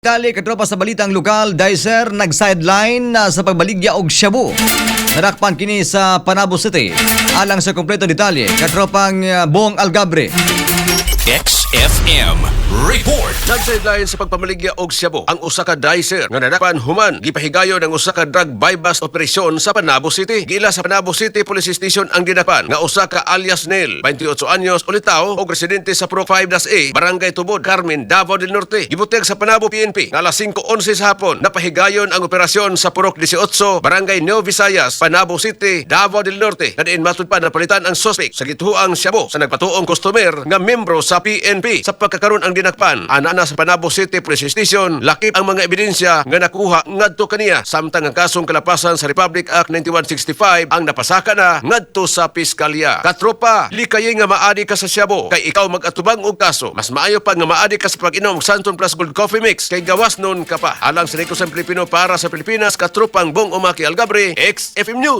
Dali katropa sa balitang lokal, Dicer nag-sideline sa pagbaligya og shabu. Nadakpan kini sa Panabo City. Alang sa kompleto detalye, katropang Bong Algabre. XFM Report. Nag-sideline sa pagpamaligya og Shabu ang usa ka dicer nga nadakpan human gipahigayon ang usa ka drug buy-bust operasyon sa Panabo City. Giila sa Panabo City Police Station ang dinakpan nga usa ka alias Nel, 28 anyos, ulitaw og residente sa Purok 5-A, Barangay Tubod, Carmen, Davao del Norte. Gibuteg sa Panabo PNP nga alas 5:11 sa hapon. Napahigayon ang operasyon sa Purok 18, Barangay Neo Visayas, Panabo City, Davao del Norte. Nadiin matud pa napalitan ang suspect sa gituang Shabu sa nagpatuong customer nga membro sa PNP. Sa pagkakaroon ang dinakpan, ana sa Panabo City Police Station, lakip ang mga ebidensya nga nakuha ngadto kaniya, samtang ang kasong kalapasan sa Republic Act 9165 ang napasaka na ngadto sa piskalya. Katropa, likay nga maadi ka sa Shabu kay ikaw mag-atubang og kaso. Mas maayo pa nga maadi ka sa pag-inom og Santon Plus Gold Coffee Mix kay gawas nun ka pa. Alang sa Negosyo Pilipino para sa Pilipinas, katropang Bong Umaki Algabre, XFM News.